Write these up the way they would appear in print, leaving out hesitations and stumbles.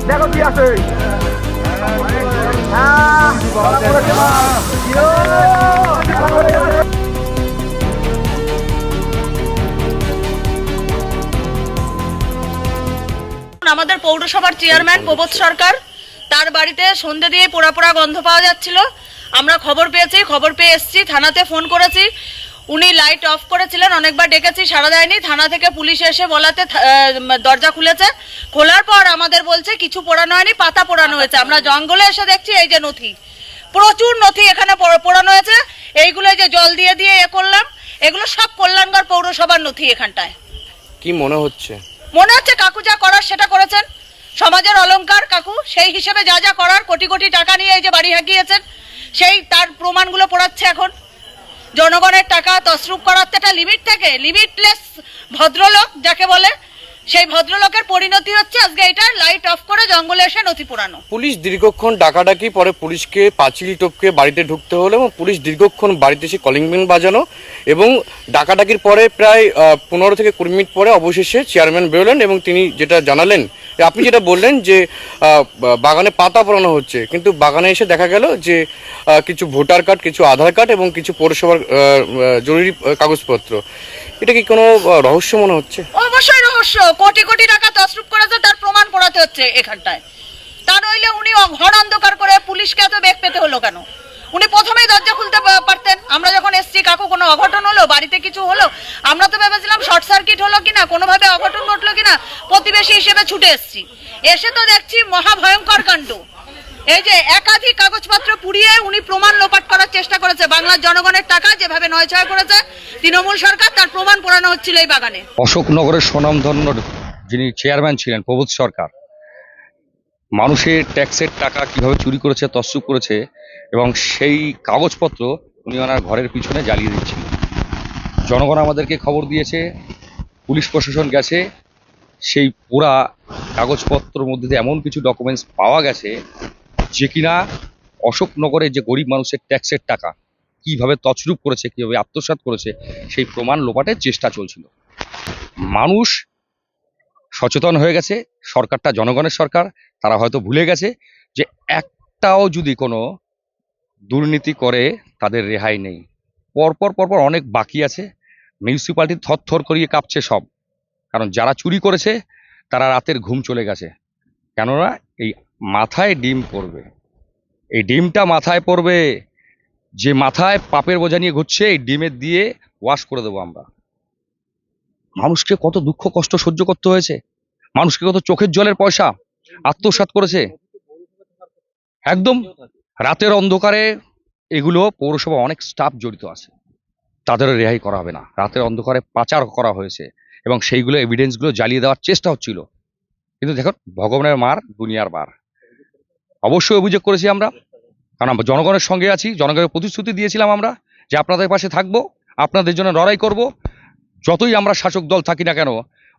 দেখো কি আছে। আমাদের পৌরসভার চেয়ারম্যান প্রবোধ সরকার, তার বাড়িতে সন্ধ্যে দিয়ে পোড়া পোড়া গন্ধ পাওয়া যাচ্ছিল। আমরা খবর পেয়ে এসেছি, থানাতে ফোন করেছি। উনি লাইট অফ করেছিলেন, অনেকবার ডেকেছি, সাড়া দেয়নি। থানা থেকে পুলিশ এসে বলাতে দরজা খুলেছে। খোলার পর আমাদের বলছে কিছু পোড়ানো হয়নি, পাতা পোড়ানো হয়েছে। আমরা জঙ্গলে এসে দেখছি এই যে নথি, প্রচুর নথি এখানে পোড়ানো হয়েছে। এইগুলো যে জল দিয়ে দিয়ে করলাম, এগুলো সব কল্যাণগড় পৌরসভার নথি। এখানটায় কি মনে হচ্ছে? কাকু যা করার সেটা করেছেন। সমাজের অলংকার কাকু, সেই হিসেবে যা যা করার কোটি কোটি টাকা নিয়ে এই যে বাড়ি হাঁকিয়েছেন, সেই তার প্রমাণগুলো পোড়াচ্ছে। এখন জনগণের টাকা তছরূপ করার একটা লিমিট থাকে, লিমিটলেস ভদ্রলোক যাকে বলে, সেই ভদ্রলোকের পরিণতি হচ্ছে আজকে এটা লাইট অফ করে জঙ্গলে এসে নথি পোড়ানো। পুলিশ দীর্ঘক্ষণ ডাকাডাকি, পরে পুলিশকে পাঁচিল টপকে বাড়িতে ঢুকতে হলো এবং পুলিশ দীর্ঘক্ষণ বাড়িতে এসে কলিং বেল বাজানো এবং ডাকাডাকির পরে প্রায় 15 থেকে 20 মিনিট পরে অবশেষে চেয়ারম্যান বেরোলেন এবং তিনি যেটা জানালেন, আপনি যেটা বললেন যে বাগানে পাতা পোড়ানো হচ্ছে, কিন্তু বাগানে এসে দেখা গেল যে কিছু ভোটার কার্ড, কিছু আধার কার্ড এবং কিছু পৌরসভার জরুরি কাগজপত্র। এটা কি কোনো রহস্য মনে হচ্ছে? অবশ্যই রহস্য। কোটি কোটি টাকা তছরূপ করেছে, তার প্রমাণ পোড়াতে হচ্ছে এখানটায়। তা নইলে উনি ঘর অন্ধকার করে পুলিশকে এত বেগ পেতে হলো কেন? উনি প্রথমেই দরজা খুলতে পারতেন। আমরা যখন এসছি, কাকু কোনো অঘটন হলো, বাড়িতে কিছু হলো, আমরা তো ভেবেছিলাম শর্ট সার্কিট হলো কিনা, কোনোভাবে অঘটন ঘটলো কিনা, প্রতিবেশী হিসেবে ছুটে এসছি। এসে তো দেখছি মহাভয়ঙ্কর কাণ্ড। এই যে একাধিক কাগজপত্র পুড়িয়ে উনি প্রমাণ লোপাট করার চেষ্টা করেছে। বাংলার জনগণের টাকা যেভাবে নয়ছয় করেছে তৃণমূল সরকার, তার প্রমাণ পোড়ানো হচ্ছিল এই বাগানে। অশোকনগরের স্বনামধন্য যিনি চেয়ারম্যান ছিলেন প্রবোধ সরকার, মানুষের ট্যাক্সের টাকা কিভাবে চুরি করেছে, তছরূপ করেছে এবং সেই কাগজপত্র উনি ওনার ঘরের পিছনে জ্বালিয়ে দিচ্ছিলেন। জনগণ আমাদেরকে খবর দিয়েছে, পুলিশ প্রশাসন গেছে, সেই পোড়া কাগজপত্রের মধ্যে এমন কিছু ডকুমেন্টস পাওয়া গেছে যে কিনা অশোকনগরের যে গরিব মানুষের ট্যাক্সের টাকা কিভাবে তছরূপ করেছে, কিভাবে আত্মসাৎ করেছে, সেই প্রমাণ লোপাটের চেষ্টা চলছিল। মানুষ সচেতন হয়ে গেছে, সরকারটা জনগণের সরকার, তারা হয়তো ভুলে গেছে যে একটাও যদি কোনো দুর্নীতি করে তাদের রেহাই নেই। পরপর অনেক বাকি আছে। মিউনিসিপ্যালিটি থরথর করিয়ে কাঁপছে সব, কারণ যারা চুরি করেছে তারা রাতের ঘুম চলে গেছে। কেননা এই মাথায় ডিম পড়বে, এই ডিমটা মাথায় পড়বে, যে মাথায় পাপের বোঝা নিয়ে ঘুরছে, এই ডিমের দিয়ে ওয়াশ করে দেবো আমরা। মানুষকে কত দুঃখ কষ্ট সহ্য করতে হয়েছে, মানুষকে কত চোখের জলের পয়সা আত্মসাৎ করেছে। একদম রাতের অন্ধকারে এগুলো পৌরসভা অনেক স্টাফ জড়িত আছে, তাদেরও রেহাই করা হবে না। রাতের অন্ধকারে পাচার করা হয়েছে এবং সেইগুলো এভিডেন্সগুলো জ্বালিয়ে দেওয়ার চেষ্টা হচ্ছিল। কিন্তু দেখুন, ভগবানের মার দুনিয়ার বার। অবশ্যই অভিযোগ করেছি আমরা, কারণ আমরা জনগণের সঙ্গে আছি। জনগণের প্রতিশ্রুতি দিয়েছিলাম আমরা যে আপনাদের পাশে থাকবো, আপনাদের জন্য লড়াই করব। যতই আমরা শাসক দল থাকি না কেন,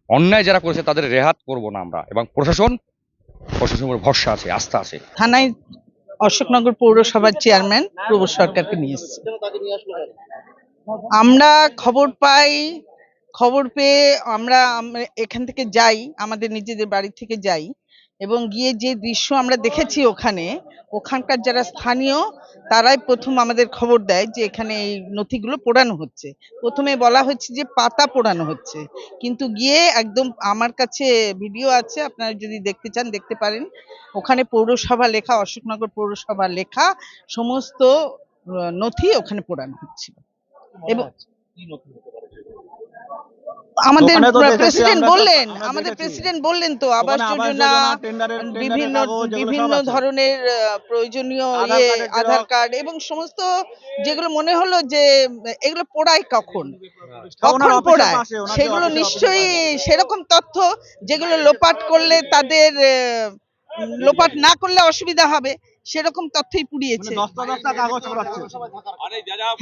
অন্যায় যারা করেছে তাদের রেহাত করব না আমরা। এবং প্রশাসনের ভরসা আছে, আস্থা আছে। থানায় অশোকনগর পৌরসভার চেয়ারম্যান প্রবোধ সরকারকে নিয়ে এসেছি। আমরা খবর পেয়ে আমরা এখান থেকে যাই, আমাদের নিজেদের বাড়ি থেকে যাই এবং গিয়ে যে দৃশ্য আমরা দেখেছি, ওখানকার যারা স্থানীয় তারাই প্রথম আমাদের খবর দেয় যে এখানে এই নথিগুলো পোড়ানো হচ্ছে। প্রথমে বলা হচ্ছে যে পাতা পোড়ানো হচ্ছে, কিন্তু গিয়ে একদম আমার কাছে ভিডিও আছে, আপনারা যদি দেখতে চান দেখতে পারেন। ওখানে পৌরসভা লেখা, অশোকনগর পৌরসভা লেখা সমস্ত নথি ওখানে পোড়ানো হচ্ছিল। এবং আমাদের প্রেসিডেন্ট বললেন তো আবাস যোজনা, বিভিন্ন ধরনের প্রয়োজনীয় আধার কার্ড এবং সমস্ত যেগুলো মনে হলো যে এগুলো পোড়ায় কখন পোড়ায়, সেগুলো নিশ্চয়ই সেরকম তথ্য যেগুলো লোপাট করলে তাদের লোপাট না করলে অসুবিধা হবে, সেরকম তথ্যই পুড়িয়েছে।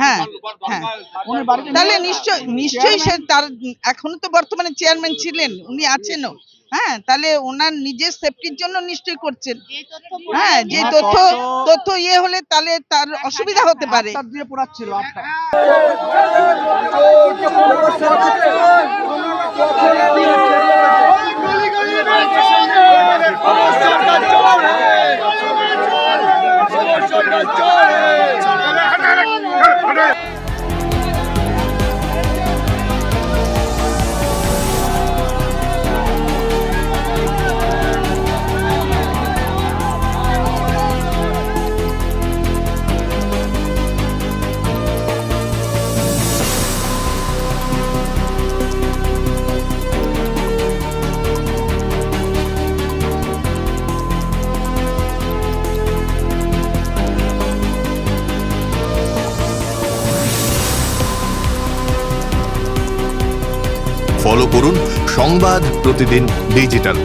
হ্যাঁ, তাহলে নিশ্চয়ই সে তার এখনো তো বর্তমানে চেয়ারম্যান ছিলেন, উনি আছেনও। হ্যাঁ, তাহলে ওনার নিজের সেফটির জন্য নিশ্চয়ই করছেন। হ্যাঁ, যে তথ্য হলে তাহলে তার অসুবিধা হতে পারে। ফলো করুন সংবাদ প্রতিদিন ডিজিটাল।